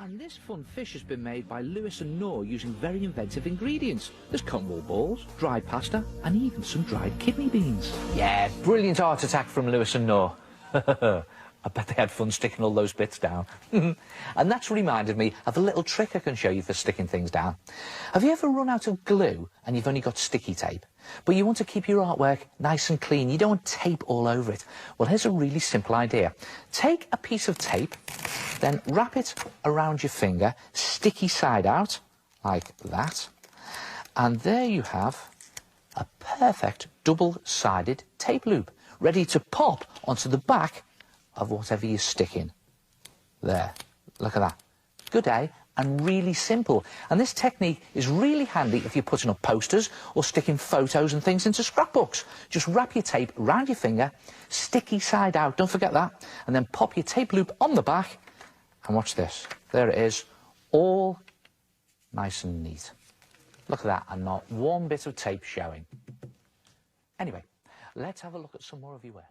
And this fun fish has been made by Lewis and Knorr using very inventive ingredients. There's cotton wool balls, dried pasta, and even some dried kidney beans. Yeah, brilliant art attack from Lewis and Knorr. I bet they had fun sticking all those bits down. And that's reminded me of a little trick I can show you for sticking things down. Have you ever run out of glue and you've only got sticky tape, but you want to keep your artwork nice and clean? You don't want tape all over it. Well, here's a really simple idea. Take a piece of tape, then wrap it around your finger, sticky side out, like that. And there you have a perfect double-sided tape loop, ready to pop onto the back of whatever you're sticking. There, look at that. Good, eh? And really simple. And this technique is really handy if you're putting up posters or sticking photos and things into scrapbooks. Just wrap your tape around your finger, sticky side out, don't forget that, and then pop your tape loop on the back, and watch this. There it is, all nice and neat. Look at that, and not one bit of tape showing. Anyway, let's have a look at some more of your work.